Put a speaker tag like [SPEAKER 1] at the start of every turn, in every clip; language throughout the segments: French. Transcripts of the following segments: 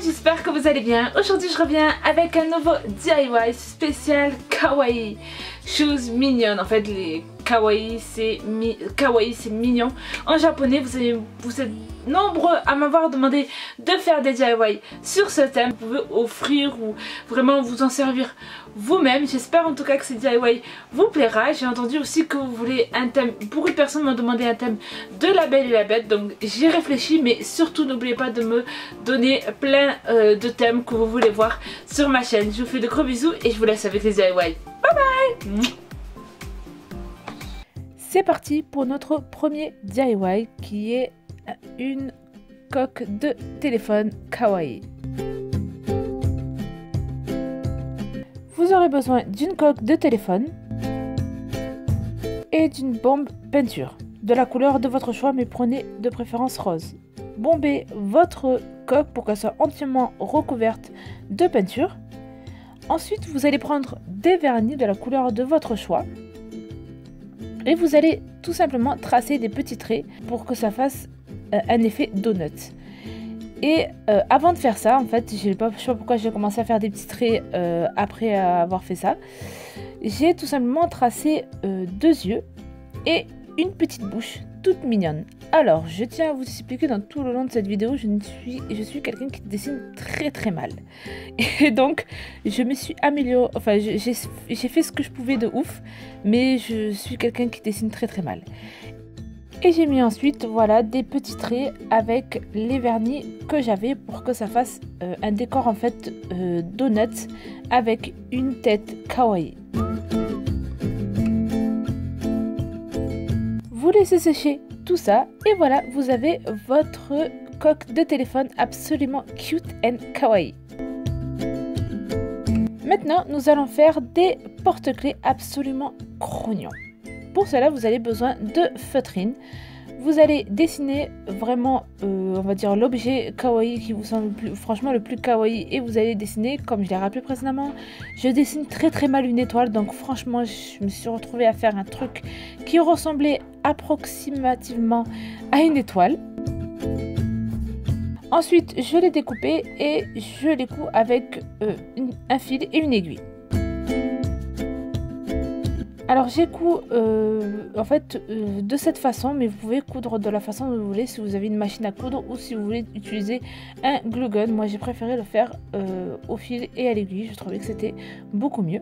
[SPEAKER 1] j'espère que vous allez bien. Aujourd'hui je reviens avec un nouveau DIY spécial kawaii. Choses mignonnes, en fait les kawaii c'est mignon. En japonais vous êtes nombreux à m'avoir demandé de faire des DIY sur ce thème. Vous pouvez offrir ou vraiment vous en servir vous-même. J'espère en tout cas que ce DIY vous plaira. J'ai entendu aussi que vous voulez un thème. Beaucoup de personnes m'ont demandé un thème de La Belle et la Bête, donc j'y réfléchis, mais surtout n'oubliez pas de me donner plein de thèmes que vous voulez voir sur ma chaîne. Je vous fais de gros bisous et je vous laisse avec les DIY. Bye bye. C'est parti pour notre premier DIY qui est une coque de téléphone kawaii. Vous aurez besoin d'une coque de téléphone et d'une bombe peinture de la couleur de votre choix, mais prenez de préférence rose. Bombez votre coque pour qu'elle soit entièrement recouverte de peinture. Ensuite, vous allez prendre des vernis de la couleur de votre choix et vous allez tout simplement tracer des petits traits pour que ça fasse un effet donut. Et avant de faire ça, en fait, je sais pas pourquoi j'ai commencé à faire des petits traits après avoir fait ça. J'ai tout simplement tracé deux yeux et une petite bouche toute mignonne. Alors, je tiens à vous expliquer dans tout le long de cette vidéo, je suis quelqu'un qui dessine très mal. Et donc, je me suis améliorée, enfin, j'ai fait ce que je pouvais de ouf, mais je suis quelqu'un qui dessine très mal. Et j'ai mis ensuite, voilà, des petits traits avec les vernis que j'avais pour que ça fasse un décor en fait donut avec une tête kawaii. Vous laissez sécher tout ça et voilà, vous avez votre coque de téléphone absolument cute and kawaii. Maintenant, nous allons faire des porte-clés absolument crognons. Pour cela, vous avez besoin de feutrine. Vous allez dessiner vraiment, on va dire, l'objet kawaii qui vous semble franchement le plus kawaii. Et vous allez dessiner, comme je l'ai rappelé précédemment, je dessine très mal une étoile. Donc franchement, je me suis retrouvée à faire un truc qui ressemblait approximativement à une étoile. Ensuite, je l'ai découpé et je les couds avec un fil et une aiguille. Alors j'ai cousu en fait de cette façon, mais vous pouvez coudre de la façon que vous voulez si vous avez une machine à coudre ou si vous voulez utiliser un glue gun. Moi j'ai préféré le faire au fil et à l'aiguille, je trouvais que c'était beaucoup mieux.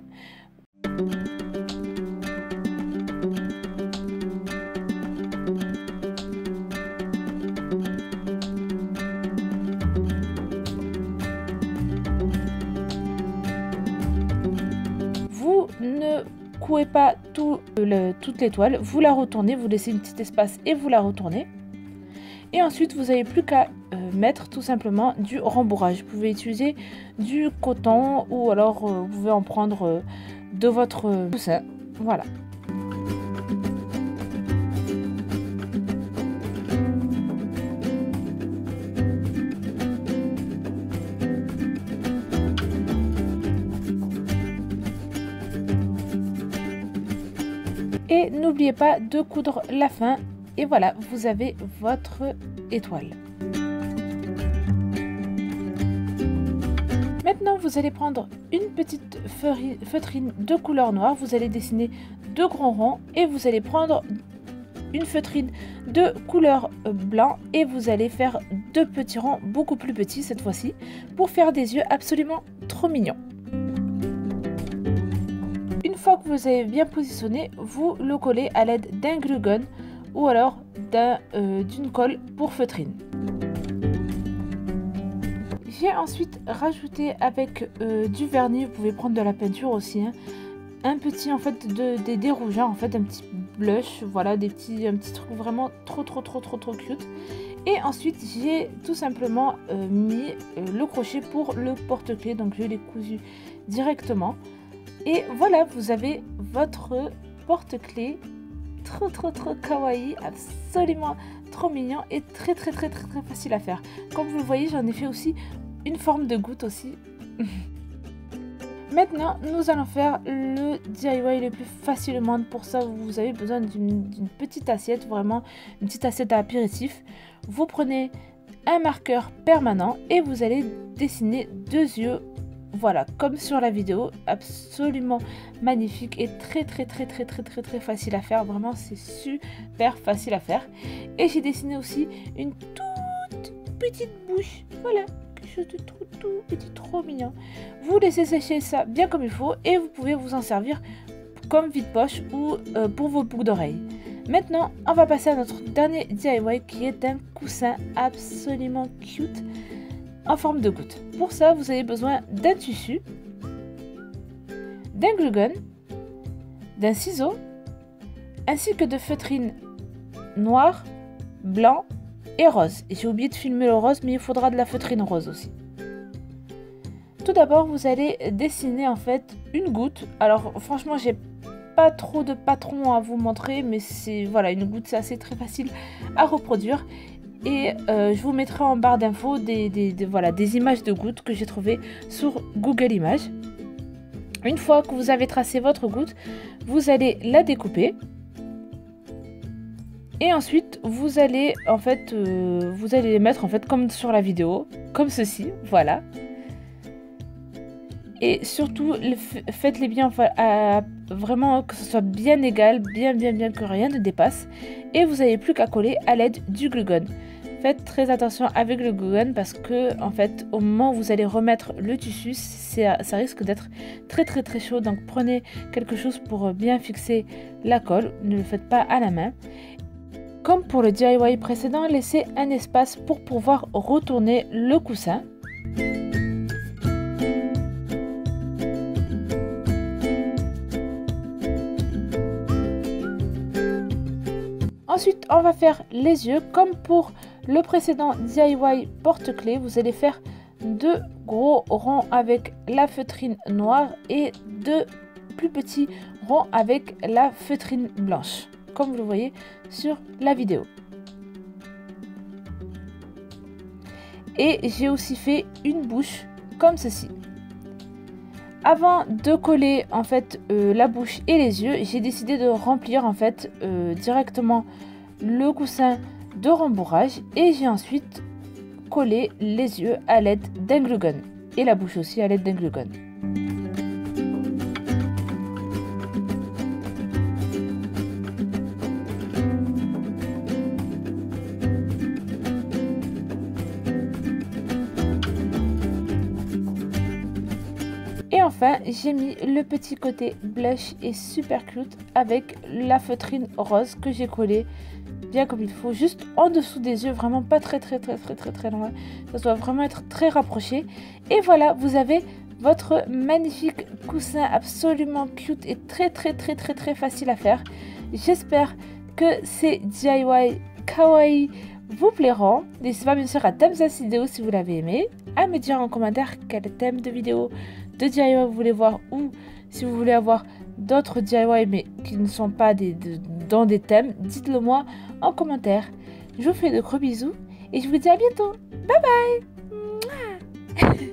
[SPEAKER 1] Vous ne couez pas toute l'étoile, vous la retournez, vous laissez un petit espace et vous la retournez. Et ensuite, vous n'avez plus qu'à mettre tout simplement du rembourrage. Vous pouvez utiliser du coton ou alors vous pouvez en prendre de votre coussin. Voilà. Et n'oubliez pas de coudre la fin. Et voilà, vous avez votre étoile. Maintenant, vous allez prendre une petite feutrine de couleur noire. Vous allez dessiner deux grands ronds. Et vous allez prendre une feutrine de couleur blanc. Et vous allez faire deux petits ronds beaucoup plus petits cette fois-ci. Pour faire des yeux absolument trop mignons. Une fois que vous avez bien positionné, vous le collez à l'aide d'un glue gun ou alors d'une colle pour feutrine. J'ai ensuite rajouté avec du vernis, vous pouvez prendre de la peinture aussi, hein, un petit en fait des rougeants, en fait un petit blush, voilà, un petit truc vraiment trop cute. Et ensuite j'ai tout simplement mis le crochet pour le porte-clés, donc je l'ai cousu directement. Et voilà, vous avez votre porte-clés trop kawaii, absolument trop mignon et très facile à faire. Comme vous le voyez, j'en ai fait aussi une forme de goutte aussi. Maintenant, nous allons faire le DIY le plus facilement. Pour ça, vous avez besoin d'une petite assiette, vraiment une petite assiette à apéritif. Vous prenez un marqueur permanent et vous allez dessiner 2 yeux. Voilà, comme sur la vidéo, absolument magnifique et très facile à faire. Vraiment, c'est super facile à faire. Et j'ai dessiné aussi une toute petite bouche. Voilà, quelque chose de tout petit, trop mignon. Vous laissez sécher ça bien comme il faut et vous pouvez vous en servir comme vide-poche ou pour vos boucles d'oreilles. Maintenant, on va passer à notre dernier DIY qui est un coussin absolument cute en forme de goutte. Pour ça, vous avez besoin d'un tissu, d'un glue gun, d'un ciseau, ainsi que de feutrine noire, blanc et rose. Et j'ai oublié de filmer le rose, mais il faudra de la feutrine rose aussi. Tout d'abord, vous allez dessiner en fait une goutte. Alors franchement, j'ai pas trop de patrons à vous montrer, mais c'est voilà, une goutte, c'est assez très facile à reproduire. Et je vous mettrai en barre d'infos des images de gouttes que j'ai trouvées sur Google Images. Une fois que vous avez tracé votre goutte, vous allez la découper. Et ensuite, vous allez en fait, vous allez les mettre en fait comme sur la vidéo, comme ceci, voilà. Et surtout, faites-les bien, vraiment que ce soit bien égal, bien que rien ne dépasse. Et vous n'avez plus qu'à coller à l'aide du glue gun. Faites très attention avec le glue gun parce que en fait, au moment où vous allez remettre le tissu, ça risque d'être très chaud. Donc prenez quelque chose pour bien fixer la colle. Ne le faites pas à la main. Comme pour le DIY précédent, laissez un espace pour pouvoir retourner le coussin. Ensuite, on va faire les yeux. Comme pour le précédent DIY porte-clés, vous allez faire 2 gros ronds avec la feutrine noire et 2 plus petits ronds avec la feutrine blanche, comme vous le voyez sur la vidéo. Et j'ai aussi fait une bouche comme ceci. Avant de coller en fait la bouche et les yeux, j'ai décidé de remplir en fait directement le coussin de rembourrage et j'ai ensuite collé les yeux à l'aide d'un glue gun et la bouche aussi à l'aide d'un glue gun. Et enfin, j'ai mis le petit côté blush et super cute avec la feutrine rose que j'ai collée bien comme il faut, juste en dessous des yeux, vraiment pas très loin. Ça doit vraiment être très rapproché. Et voilà, vous avez votre magnifique coussin absolument cute et très facile à faire. J'espère que ces DIY kawaii vous plairont. N'hésitez pas bien sûr à thème cette vidéo si vous l'avez aimé, à me dire en commentaire quel thème de vidéo de DIY vous voulez voir ou si vous voulez avoir d'autres DIY mais qui ne sont pas dans des thèmes, dites-le moi en commentaire. Je vous fais de gros bisous et je vous dis à bientôt. Bye bye.